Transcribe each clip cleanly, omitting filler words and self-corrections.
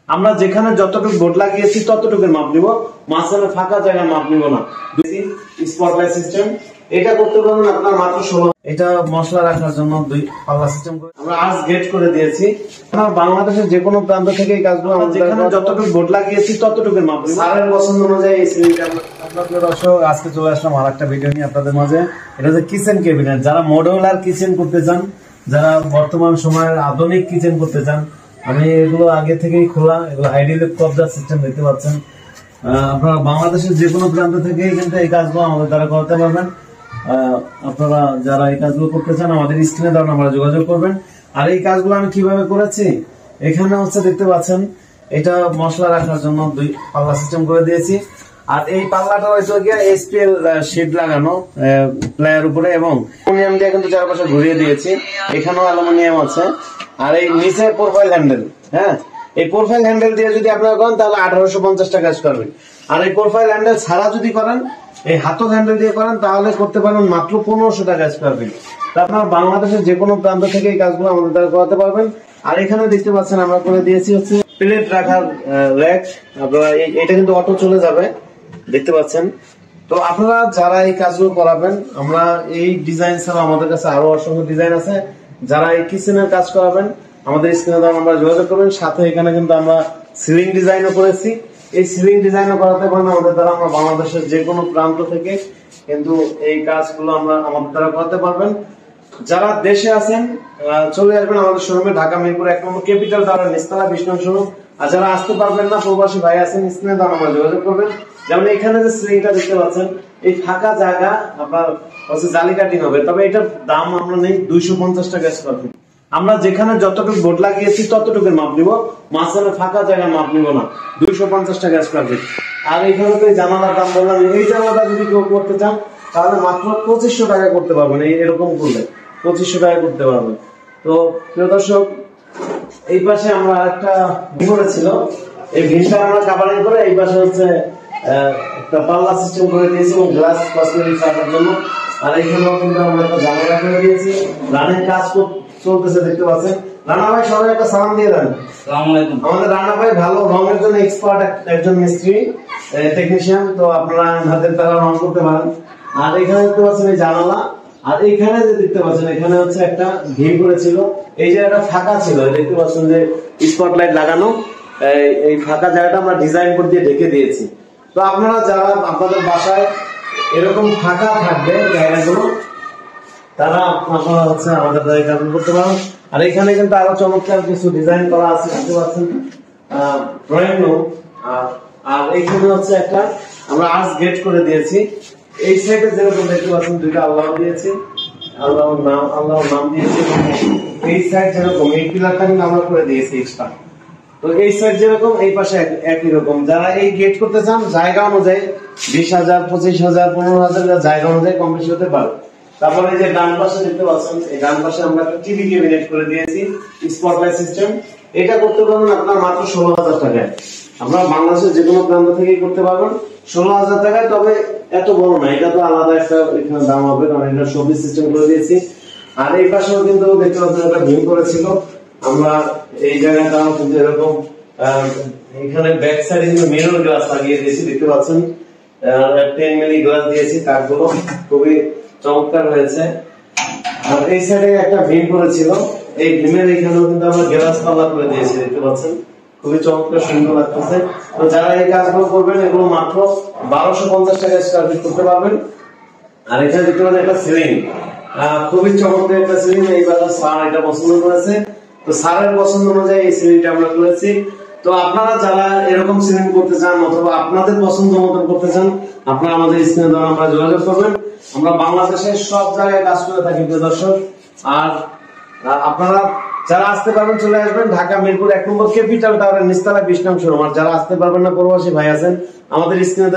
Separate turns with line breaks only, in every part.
আমরা যেখানে যতটুকু বোর্ড লাগিয়েছি ততটুকুর মাপ নিব, মাঝখানে ফাঁকা জায়গায় মাপ নিব না। স্পটলাইট সিস্টেম এটা করতে পারবেন আপনার মাত্র 16। এটা মশলা রাখার জন্য 2 পাল্লা সিস্টেম করে আমরা আজ গেট করে দিয়েছি। আমরা বাংলাদেশের যে কোনো প্রান্ত থেকে এই কাজগুলো আমরা যেখানে যতটুকু বোর্ড লাগিয়েছি ততটুকুর মাপ নিব। স্যারের পছন্দ অনুযায়ী এই সিলিংটা আপনাদের দর্শক আজকে চলে আসলাম আরেকটা ভিডিও নিয়ে আপনাদের মাঝে। এটা হচ্ছে কিচেন ক্যাবিনেট। যারা মডুলার কিচেন করতে চান, যারা বর্তমান সময়ের আধুনিক কিচেন করতে চান, আমি এগুলো আগে থেকেই খোলা, এগুলো আইডিয়াল কবজা সিস্টেম দেখতে পাচ্ছেন। আপনারা বাংলাদেশের যে কোনো প্রান্ত থেকে কিন্তু এই কাজগুলো আমাদের দ্বারা করতে পারবেন। আপনারা যারা এই কাজগুলো করতে চান আমাদের স্ক্রিনে দেওয়া নাম্বারে যোগাযোগ করবেন। আর এই কাজগুলো আমি কিভাবে করেছি, এখানে হচ্ছে দেখতে পাচ্ছেন এটা মশলা রাখার জন্য 2 পাল্লা সিস্টেম করে দিয়েছি। আর এই পাল্লাটা হয়েছে গিয়ে এসপিএল শিট লাগানো প্লেয়ার উপরে এবং অ্যালুমিনিয়াম দিয়ে কিন্তু চারপাশে ঘুরিয়ে দিয়েছি। এখানেও অ্যালুমিনিয়াম আছে। আর এই নিচে প্রোফাইল হ্যান্ডেল, হ্যাঁ এই প্রোফাইল হ্যান্ডেল দিয়ে যদি আপনারা করেন তাহলে 1850 টাকা কাজ করবে। আর এই প্রোফাইল হ্যান্ডেল ছাড়া যদি করেন, এই হাতল হ্যান্ডেল দিয়ে করেন তাহলে করতে পারবেন মাত্র 1500 টাকা কাজ করবে। তা আপনারা বাংলাদেশের যে কোনো প্রান্ত থেকে এই কাজগুলো আমাদের দ্বারা করাতে পারবেন। আর এখানে দেখতে পাচ্ছেন আমরা করে দিয়েছি হচ্ছে প্লেট রাখার র‍্যাক। আপনারা এটা কিন্তু অটো চলে যাবে, দেখতে পাচ্ছেন। তো আপনারা যারা এই কাজগুলো করাবেন, আমরা এই ডিজাইন ছাড়া আমাদের কাছে আরো অসংখ্য ডিজাইন আছে। যারা এই কিচেনের কাজ করাবেন আমাদের স্ক্রিনে দেওয়া নাম্বারে যোগাযোগ করবেন। সাথে এখানে কিন্তু আমরা সিলিং ডিজাইনও করেছি। এই সিলিং ডিজাইনও করাতে পারেন আমাদের দ্বারা। আমরা বাংলাদেশের যে কোনো প্রান্ত থেকে কিন্তু এই কাজগুলো আমরা আমাদের দ্বারা করাতে পারবেন। যারা দেশে আছেন চলে আসবেন আমাদের শোরুমে, ঢাকা মিরপুর 1 নম্বর ক্যাপিটাল টাওয়ার নিচতলা 20 নং শোরুম। আর যারা আসতে পারবেন না, প্রবাসী ভাই আছেন, স্ক্রিনে দেওয়া নাম্বারে যোগাযোগ করবেন। যেমন এখানে যে সিলিংটা দেখতে পাচ্ছেন, এই ফাঁকা জায়গা আপনার হচ্ছে জালি কাটিং হবে, তবে এটার দাম আমরা নেই 250 টাকা স্কয়ার ফিট। আমরা যেখানে যতটুকু বোর্ড লাগিয়েছি ততটুকুর মাপ নিব, মাঝখানে ফাঁকা জায়গা মাপ নিব না। 250 টাকা স্কয়ার ফিট। আর এখানে তো জানালার দাম বললাম, এই জানালাটা যদি কেউ করতে চান তাহলে মাত্র 2500 টাকা করতে পারবেন। এরকম করলে 2500 টাকা করতে পারবেন। তো প্রিয় দর্শক, এই পাশে আমরা একটা ভিম ছিল, এই ভিমটা আমরা কাভারিং করে এই পাশে হচ্ছে একটা পাল্লা সিস্টেম করে দিয়েছি এবং গ্লাস কসমেটিক্স রাখার জন্য। আর এখানেও কিন্তু আমরা একটা জানালা করে দিয়েছি। রানের কাজ চলতেছে, দেখতে পাচ্ছেন। রানা ভাই সবাই একটা সালাম দিয়ে দেন। আসসালামু আলাইকুম। আমাদের রানা ভাই ভালো রঙের জন্য এক্সপার্ট একজন মিস্ত্রি টেকনিশিয়ান, তো আপনারা হাতের দ্বারা রং করতে পারেন। আর এখানে দেখতে পাচ্ছেন এই জানালা। আর এইখানে যে দেখতে পাচ্ছেন এখানে হচ্ছে একটা ভিম করেছিল, এই জায়গাটা ফাঁকা ছিল, দেখতে পাচ্ছেন যে স্পটলাইট লাগানো। এই ফাঁকা জায়গাটা আমরা ডিজাইন করে দিয়ে ঢেকে দিয়েছি। তো আপনারা যারা আপনাদের বাসায় এরকম ফাঁকা থাকবে জায়গাগুলো, তারা আপনারা হচ্ছে আমাদের দ্বারা কাজ করতে পারেন। আর এখানে কিন্তু আরো চমৎকার কিছু ডিজাইন করা আছে, দেখতে পাচ্ছেন ড্রয়িং রুম। আর এইখানে হচ্ছে একটা আমরা আজ গেট করে দিয়েছি। এই সাইডে যেরকম দেখতে পাচ্ছেন 2টা আল্লাহ দিয়েছি, আল্লাহর নাম দিয়েছি। এই সাইড যেরকম এই পিলারটা কিন্তু আমরা করে দিয়েছি এক্সট্রা। তো এই সাইড যেরকম এই পাশে একই রকম। যারা এই গেট করতে চান জায়গা অনুযায়ী 20,000, 25,000, 15,000 জায়গা অনুযায়ী কম বেশি হতে পারে। তারপরে যে ডান পাশে দেখতে পাচ্ছেন, এই ডান পাশে আমরা একটা টিভি ক্যাবিনেট করে দিয়েছি স্পটলাইট সিস্টেম। এটা করতে পারবেন আপনার মাত্র 16,000 টাকায়। আপনারা বাংলাদেশের যে কোনো প্রান্ত থেকেই করতে পারবেন 16,000 টাকায়। তবে এত বড় না, এটা তো আলাদা একটা এখানে দাম হবে, কারণ এটা সবই সিস্টেম করে দিয়েছি। আর এই পাশেও কিন্তু দেখতে পাচ্ছেন একটা ভিম করেছিল আমরা। এই জায়গাটাও কিন্তু এরকম এখানে ব্যাক সাইডে কিন্তু মিরর গ্লাস লাগিয়ে দিয়েছি, দেখতে পাচ্ছেন 10 মিলি গ্লাস দিয়েছি। কাঠগুলো খুবই চমৎকার হয়েছে। আর এই সাইডে একটা ভিম করেছিল, এই ভিমের এখানেও কিন্তু আমরা গ্লাস পাল্লা করে দিয়েছি, দেখতে পাচ্ছেন খুবই চমৎকার সুন্দর লাগতেছে। তো যারা এই কাজগুলো করবেন এগুলো মাত্র 1250 টাকা স্কয়ার ফিট করতে পারবেন। আর এখানে দেখতে পাচ্ছেন একটা সিলিং, খুবই চমৎকার একটা সিলিং। এইবার স্যার এটা পছন্দ করেছে, তো স্যারের পছন্দ অনুযায়ী এই সিলিংটা আমরা করেছি। তো আপনারা যারা এরকম সিলিং করতে চান অথবা আপনাদের পছন্দ মতন করতে চান, আপনারা আমাদের স্ক্রিনে দেওয়া নাম্বারে যোগাযোগ করবেন। আমরা বাংলাদেশের সব জায়গায় কাজ করে থাকি প্রিয় দর্শক। আর আপনারা যারা আসতে পারবেন চলে আসবেন ঢাকা মিরপুর 1 নম্বর ক্যাপিটাল টাওয়ারের নিচতলা 20 নং শোরুম। আর যারা আসতে পারবেন না, প্রবাসী ভাই আছেন, আমাদের স্ক্রিনে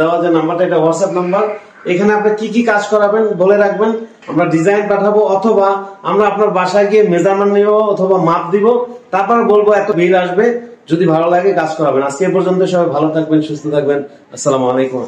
দেওয়া যে নাম্বারটা, এটা হোয়াটসঅ্যাপ নাম্বার। এখানে আপনি কি কি কাজ করাবেন বলে রাখবেন, আমরা ডিজাইন পাঠাবো অথবা আমরা আপনার বাসায় গিয়ে মেজারমেন্ট নিব অথবা মাপ দিব, তারপর বলবো এত বিল আসবে। যদি ভালো লাগে কাজ করাবেন। আজকে এ পর্যন্ত, সবাই ভালো থাকবেন, সুস্থ থাকবেন। আসসালামু আলাইকুম।